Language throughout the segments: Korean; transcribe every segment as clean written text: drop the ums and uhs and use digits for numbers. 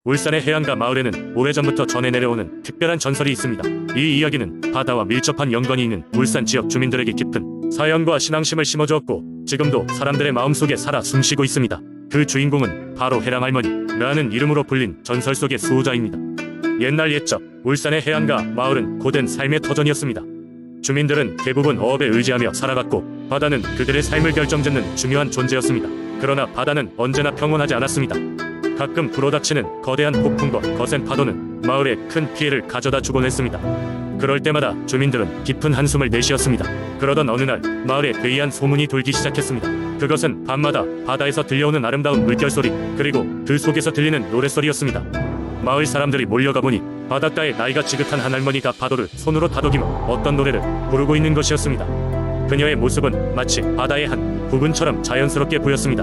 울산의 해안가 마을에는 오래전부터 전해 내려오는 특별한 전설이 있습니다. 이 이야기는 바다와 밀접한 연관이 있는 울산 지역 주민들에게 깊은 사연과 신앙심을 심어주었고 지금도 사람들의 마음속에 살아 숨쉬고 있습니다. 그 주인공은 바로 해랑할머니라는 이름으로 불린 전설 속의 수호자입니다. 옛날 옛적 울산의 해안가 마을은 고된 삶의 터전이었습니다. 주민들은 대부분 어업에 의지하며 살아갔고 바다는 그들의 삶을 결정짓는 중요한 존재였습니다. 그러나 바다는 언제나 평온하지 않았습니다. 가끔 불어닥치는 거대한 폭풍과 거센 파도는 마을에 큰 피해를 가져다 주곤 했습니다. 그럴 때마다 주민들은 깊은 한숨을 내쉬었습니다. 그러던 어느 날 마을에 괴이한 소문이 돌기 시작했습니다. 그것은 밤마다 바다에서 들려오는 아름다운 물결소리 그리고 그 속에서 들리는 노랫소리였습니다. 마을 사람들이 몰려가 보니 바닷가에 나이가 지긋한 한 할머니가 파도를 손으로 다독이며 어떤 노래를 부르고 있는 것이었습니다. 그녀의 모습은 마치 바다의 한 부분처럼 자연스럽게 보였습니다.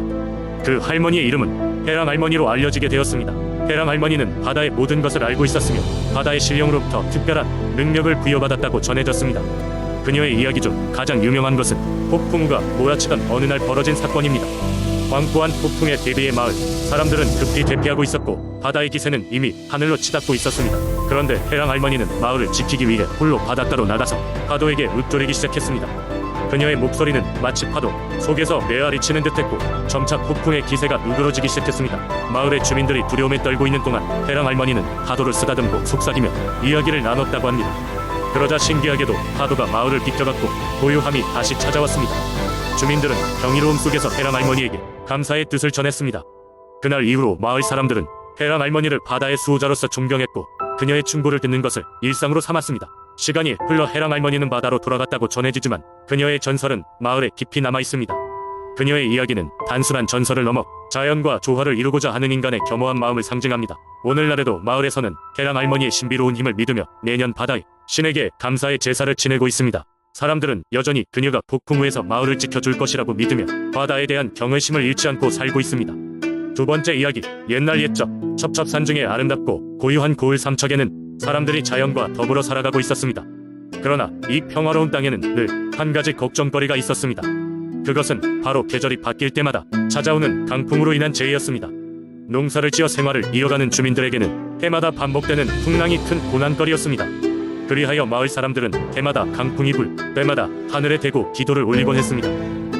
그 할머니의 이름은 해랑할머니로 알려지게 되었습니다. 해랑할머니는 바다의 모든 것을 알고 있었으며 바다의 신령으로부터 특별한 능력을 부여받았다고 전해졌습니다. 그녀의 이야기 중 가장 유명한 것은 폭풍우가 몰아치던 어느 날 벌어진 사건입니다. 광고한 폭풍에 대비해 마을 사람들은 급히 대피하고 있었고 바다의 기세는 이미 하늘로 치닫고 있었습니다. 그런데 해랑할머니는 마을을 지키기 위해 홀로 바닷가로 나가서 파도에게 읊조리기 시작했습니다. 그녀의 목소리는 마치 파도 속에서 메아리 치는 듯했고 점차 폭풍의 기세가 누그러지기 시작했습니다. 마을의 주민들이 두려움에 떨고 있는 동안 해랑할머니는 파도를 쓰다듬고 속삭이며 이야기를 나눴다고 합니다. 그러자 신기하게도 파도가 마을을 비켜갔고 고요함이 다시 찾아왔습니다. 주민들은 경이로움 속에서 해랑할머니에게 감사의 뜻을 전했습니다. 그날 이후로 마을 사람들은 해랑할머니를 바다의 수호자로서 존경했고 그녀의 충고를 듣는 것을 일상으로 삼았습니다. 시간이 흘러 해랑할머니는 바다로 돌아갔다고 전해지지만 그녀의 전설은 마을에 깊이 남아있습니다. 그녀의 이야기는 단순한 전설을 넘어 자연과 조화를 이루고자 하는 인간의 겸허한 마음을 상징합니다. 오늘날에도 마을에서는 해랑할머니의 신비로운 힘을 믿으며 매년 바다의 신에게 감사의 제사를 지내고 있습니다. 사람들은 여전히 그녀가 폭풍우에서 마을을 지켜줄 것이라고 믿으며 바다에 대한 경외심을 잃지 않고 살고 있습니다. 두 번째 이야기, 옛날 옛적 첩첩산 중에 아름답고 고유한 고을 삼척에는 사람들이 자연과 더불어 살아가고 있었습니다. 그러나 이 평화로운 땅에는 늘 한 가지 걱정거리가 있었습니다. 그것은 바로 계절이 바뀔 때마다 찾아오는 강풍으로 인한 재해였습니다. 농사를 지어 생활을 이어가는 주민들에게는 해마다 반복되는 풍랑이 큰 고난거리였습니다. 그리하여 마을 사람들은 해마다 강풍이 불 때마다 하늘에 대고 기도를 올리곤 했습니다.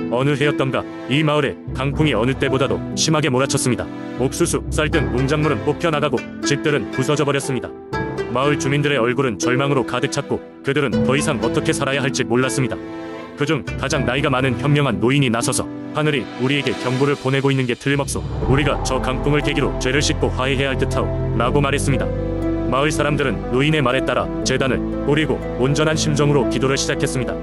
어느 해였던가 이 마을에 강풍이 어느 때보다도 심하게 몰아쳤습니다. 옥수수, 쌀 등 농작물은 뽑혀나가고 집들은 부서져 버렸습니다. 마을 주민들의 얼굴은 절망으로 가득 찼고 그들은 더 이상 어떻게 살아야 할지 몰랐습니다. 그중 가장 나이가 많은 현명한 노인이 나서서 하늘이 우리에게 경고를 보내고 있는 게 틀림없소. 우리가 저 강풍을 계기로 죄를 씻고 화해해야 할 듯하오 라고 말했습니다. 마을 사람들은 노인의 말에 따라 제단을 뿌리고 온전한 심정으로 기도를 시작했습니다.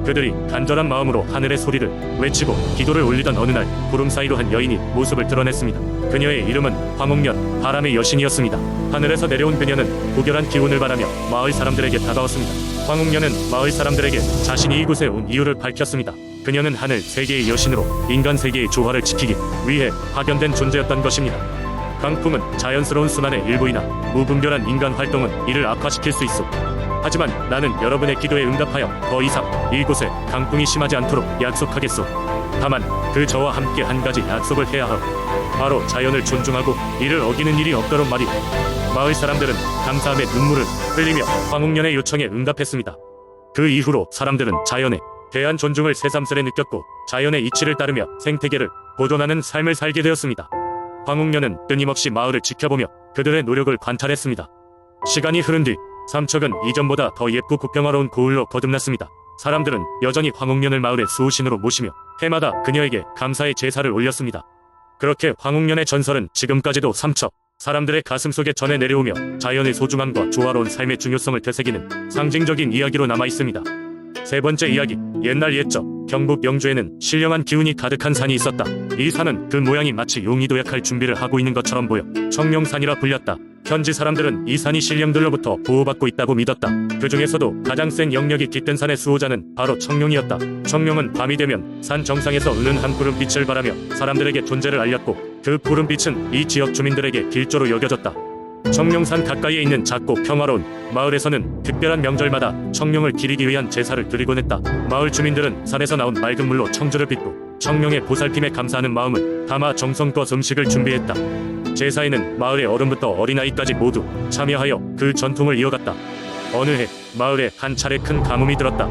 그들이 간절한 마음으로 하늘의 소리를 외치고 기도를 올리던 어느 날 구름 사이로 한 여인이 모습을 드러냈습니다. 그녀의 이름은 황옥년, 바람의 여신이었습니다. 하늘에서 내려온 그녀는 고결한 기운을 바라며 마을 사람들에게 다가왔습니다. 황옥년은 마을 사람들에게 자신이 이곳에 온 이유를 밝혔습니다. 그녀는 하늘 세계의 여신으로 인간 세계의 조화를 지키기 위해 파견된 존재였던 것입니다. 강풍은 자연스러운 순환의 일부이나 무분별한 인간 활동은 이를 악화시킬 수 있어. 하지만 나는 여러분의 기도에 응답하여 더 이상 이곳에 강풍이 심하지 않도록 약속하겠소. 다만 그 저와 함께 한 가지 약속을 해야 하오. 바로 자연을 존중하고 이를 어기는 일이 없도록 말이오. 마을 사람들은 감사함의 눈물을 흘리며 황옥년의 요청에 응답했습니다. 그 이후로 사람들은 자연에 대한 존중을 새삼스레 느꼈고 자연의 이치를 따르며 생태계를 보존하는 삶을 살게 되었습니다. 황옥년은 끊임없이 마을을 지켜보며 그들의 노력을 관찰했습니다. 시간이 흐른 뒤 삼척은 이전보다 더 예쁘고 평화로운 고을로 거듭났습니다. 사람들은 여전히 황옥년을 마을의 수호신으로 모시며 해마다 그녀에게 감사의 제사를 올렸습니다. 그렇게 황옥년의 전설은 지금까지도 삼척 사람들의 가슴속에 전해 내려오며 자연의 소중함과 조화로운 삶의 중요성을 되새기는 상징적인 이야기로 남아있습니다. 세 번째 이야기, 옛날 옛적 경북 영주에는 신령한 기운이 가득한 산이 있었다. 이 산은 그 모양이 마치 용이 도약할 준비를 하고 있는 것처럼 보여 청룡산이라 불렸다. 현지 사람들은 이 산이 신령들로부터 보호받고 있다고 믿었다. 그 중에서도 가장 센 영역이 깃든 산의 수호자는 바로 청룡이었다. 청룡은 밤이 되면 산 정상에서 은은한 푸른빛을 발하며 사람들에게 존재를 알렸고 그 푸른빛은 이 지역 주민들에게 길조로 여겨졌다. 청룡산 가까이에 있는 작고 평화로운 마을에서는 특별한 명절마다 청룡을 기리기 위한 제사를 드리곤 했다. 마을 주민들은 산에서 나온 맑은 물로 청주를 빚고 청룡의 보살핌에 감사하는 마음을 담아 정성껏 음식을 준비했다. 제사에는 마을의 어른부터 어린아이까지 모두 참여하여 그 전통을 이어갔다. 어느 해 마을에 한 차례 큰 가뭄이 들었다.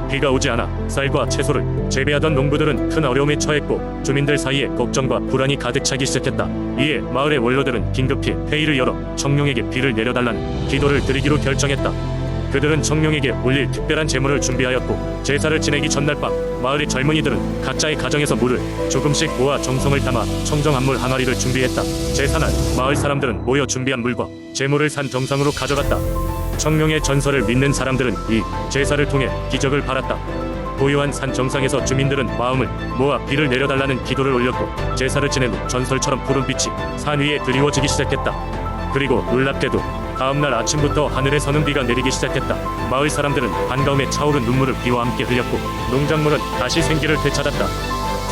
비가 오지 않아 쌀과 채소를 재배하던 농부들은 큰 어려움에 처했고 주민들 사이에 걱정과 불안이 가득 차기 시작했다. 이에 마을의 원로들은 긴급히 회의를 열어 청룡에게 비를 내려달라는 기도를 드리기로 결정했다. 그들은 청룡에게 올릴 특별한 제물을 준비하였고 제사를 지내기 전날 밤 마을의 젊은이들은 각자의 가정에서 물을 조금씩 모아 정성을 담아 청정한물 항아리를 준비했다. 제사날 마을 사람들은 모여 준비한 물과 제물을 산 정상으로 가져갔다. 청룡의 전설을 믿는 사람들은 이 제사를 통해 기적을 바랐다. 고요한 산 정상에서 주민들은 마음을 모아 비를 내려달라는 기도를 올렸고 제사를 지낸 후 전설처럼 푸른빛이 산 위에 드리워지기 시작했다. 그리고 놀랍게도 다음날 아침부터 하늘에서는 비가 내리기 시작했다. 마을 사람들은 반가움에 차오른 눈물을 비와 함께 흘렸고 농작물은 다시 생기를 되찾았다.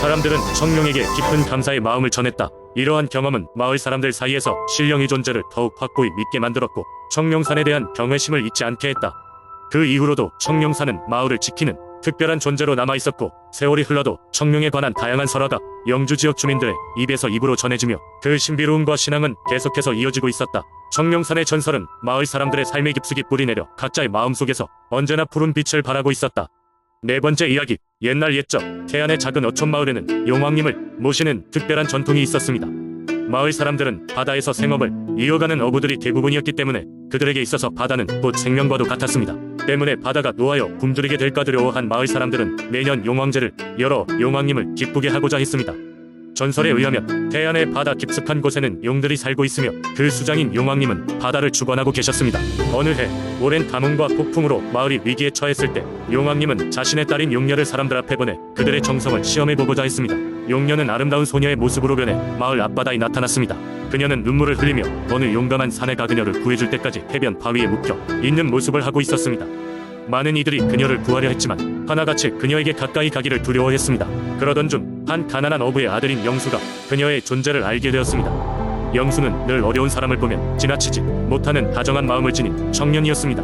사람들은 청룡에게 깊은 감사의 마음을 전했다. 이러한 경험은 마을 사람들 사이에서 신령의 존재를 더욱 확고히 믿게 만들었고 청룡산에 대한 경외심을 잊지 않게 했다. 그 이후로도 청룡산은 마을을 지키는 특별한 존재로 남아있었고 세월이 흘러도 청룡에 관한 다양한 설화가 영주 지역 주민들의 입에서 입으로 전해지며 그 신비로움과 신앙은 계속해서 이어지고 있었다. 청룡산의 전설은 마을 사람들의 삶의 깊숙이 뿌리내려 각자의 마음속에서 언제나 푸른 빛을 발하고 있었다. 네 번째 이야기, 옛날 옛적 태안의 작은 어촌 마을에는 용왕님을 모시는 특별한 전통이 있었습니다. 마을 사람들은 바다에서 생업을 이어가는 어부들이 대부분이었기 때문에 그들에게 있어서 바다는 곧 생명과도 같았습니다. 때문에 바다가 노하여 굶주리게 될까 두려워한 마을 사람들은 매년 용왕제를 열어 용왕님을 기쁘게 하고자 했습니다. 전설에 의하면 태안의 바다 깊숙한 곳에는 용들이 살고 있으며 그 수장인 용왕님은 바다를 주관하고 계셨습니다. 어느 해 오랜 가뭄과 폭풍으로 마을이 위기에 처했을 때 용왕님은 자신의 딸인 용녀를 사람들 앞에 보내 그들의 정성을 시험해보고자 했습니다. 용녀는 아름다운 소녀의 모습으로 변해 마을 앞바다에 나타났습니다. 그녀는 눈물을 흘리며 어느 용감한 사내가 그녀를 구해줄 때까지 해변 바위에 묵혀 있는 모습을 하고 있었습니다. 많은 이들이 그녀를 구하려 했지만 하나같이 그녀에게 가까이 가기를 두려워했습니다. 그러던 중 한 가난한 어부의 아들인 영수가 그녀의 존재를 알게 되었습니다. 영수는 늘 어려운 사람을 보면 지나치지 못하는 다정한 마음을 지닌 청년이었습니다.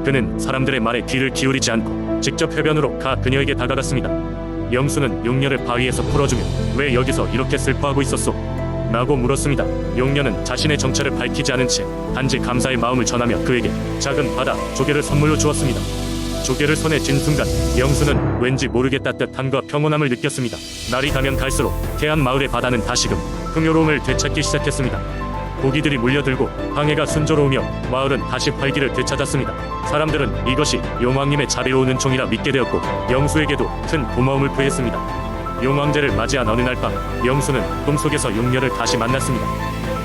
그는 사람들의 말에 귀를 기울이지 않고 직접 해변으로 가 그녀에게 다가갔습니다. 영수는 용녀를 바위에서 풀어주며 왜 여기서 이렇게 슬퍼하고 있었소? 라고 물었습니다. 용녀는 자신의 정체를 밝히지 않은 채 단지 감사의 마음을 전하며 그에게 작은 바다 조개를 선물로 주었습니다. 조개를 손에 쥔 순간 영수는 왠지 모르게 따뜻함과 평온함을 느꼈습니다. 날이 가면 갈수록 태안 마을의 바다는 다시금 풍요로움을 되찾기 시작했습니다. 고기들이 몰려들고 항해가 순조로우며 마을은 다시 활기를 되찾았습니다. 사람들은 이것이 용왕님의 자비로운 은총이라 믿게 되었고 영수에게도 큰 고마움을 표했습니다. 용왕제를 맞이한 어느 날 밤 영수는 꿈속에서 용녀를 다시 만났습니다.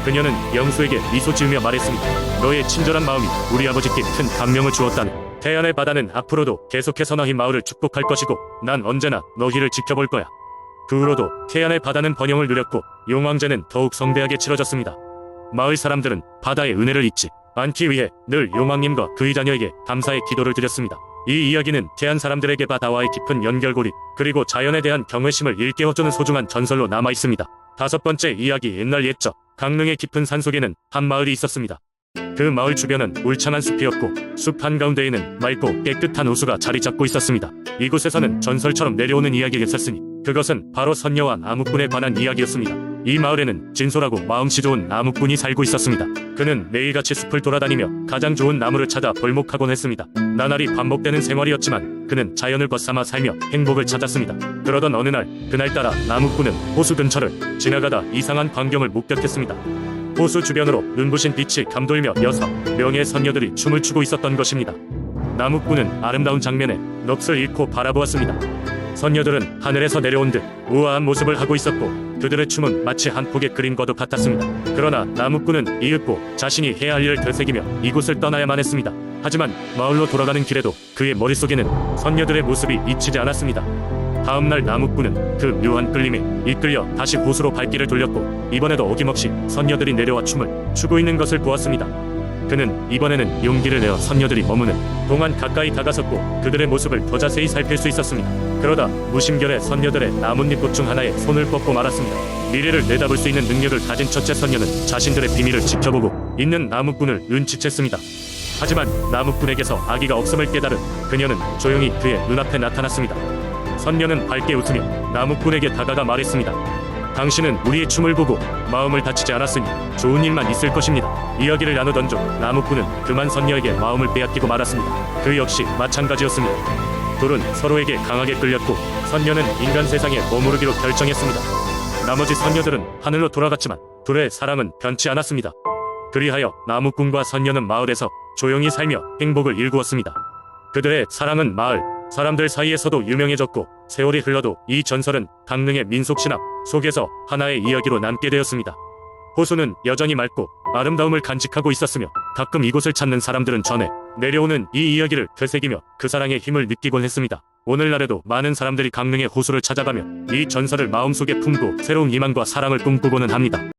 그녀는 영수에게 미소 지으며 말했습니다. 너의 친절한 마음이 우리 아버지께 큰 감명을 주었다네. 태안의 바다는 앞으로도 계속해서 너희 마을을 축복할 것이고 난 언제나 너희를 지켜볼 거야. 그 후로도 태안의 바다는 번영을 누렸고 용왕제는 더욱 성대하게 치러졌습니다. 마을 사람들은 바다의 은혜를 잊지 않기 위해 늘 용왕님과 그의 자녀에게 감사의 기도를 드렸습니다. 이 이야기는 태안 사람들에게 바다와의 깊은 연결고리 그리고 자연에 대한 경외심을 일깨워주는 소중한 전설로 남아있습니다. 다섯 번째 이야기, 옛날 옛적 강릉의 깊은 산속에는 한 마을이 있었습니다. 그 마을 주변은 울창한 숲이었고 숲 한가운데에는 맑고 깨끗한 호수가 자리 잡고 있었습니다. 이곳에서는 전설처럼 내려오는 이야기가 있었으니 그것은 바로 선녀와 나무꾼에 관한 이야기였습니다. 이 마을에는 진솔하고 마음씨 좋은 나무꾼이 살고 있었습니다. 그는 매일같이 숲을 돌아다니며 가장 좋은 나무를 찾아 벌목하곤 했습니다. 나날이 반복되는 생활이었지만 그는 자연을 벗삼아 살며 행복을 찾았습니다. 그러던 어느 날 그날따라 나무꾼은 호수 근처를 지나가다 이상한 광경을 목격했습니다. 호수 주변으로 눈부신 빛이 감돌며 6명의 선녀들이 춤을 추고 있었던 것입니다. 나무꾼은 아름다운 장면에 넋을 잃고 바라보았습니다. 선녀들은 하늘에서 내려온 듯 우아한 모습을 하고 있었고 그들의 춤은 마치 한 폭의 그림과도 같았습니다. 그러나 나무꾼은 이윽고 자신이 해야 할 일을 되새기며 이곳을 떠나야만 했습니다. 하지만 마을로 돌아가는 길에도 그의 머릿속에는 선녀들의 모습이 잊히지 않았습니다. 다음날 나무꾼은 그 묘한 끌림에 이끌려 다시 호수로 발길을 돌렸고 이번에도 어김없이 선녀들이 내려와 춤을 추고 있는 것을 보았습니다. 그는 이번에는 용기를 내어 선녀들이 머무는 동안 가까이 다가섰고 그들의 모습을 더 자세히 살필 수 있었습니다. 그러다 무심결에 선녀들의 나뭇잎꽃 중 하나에 손을 뻗고 말았습니다. 미래를 내다볼 수 있는 능력을 가진 첫째 선녀는 자신들의 비밀을 지켜보고 있는 나무꾼을 눈치챘습니다. 하지만 나무꾼에게서 아기가 없음을 깨달은 그녀는 조용히 그의 눈앞에 나타났습니다. 선녀는 밝게 웃으며 나무꾼에게 다가가 말했습니다. 당신은 우리의 춤을 보고 마음을 다치지 않았으니 좋은 일만 있을 것입니다. 이야기를 나누던 중 나무꾼은 그만 선녀에게 마음을 빼앗기고 말았습니다. 그 역시 마찬가지였습니다. 둘은 서로에게 강하게 끌렸고 선녀는 인간 세상에 머무르기로 결정했습니다. 나머지 선녀들은 하늘로 돌아갔지만 둘의 사랑은 변치 않았습니다. 그리하여 나무꾼과 선녀는 마을에서 조용히 살며 행복을 일구었습니다. 그들의 사랑은 마을 사람들 사이에서도 유명해졌고 세월이 흘러도 이 전설은 강릉의 민속신앙 속에서 하나의 이야기로 남게 되었습니다. 호수는 여전히 맑고 아름다움을 간직하고 있었으며 가끔 이곳을 찾는 사람들은 전해 내려오는 이 이야기를 되새기며 그 사랑의 힘을 느끼곤 했습니다. 오늘날에도 많은 사람들이 강릉의 호수를 찾아가며 이 전설을 마음속에 품고 새로운 희망과 사랑을 꿈꾸고는 합니다.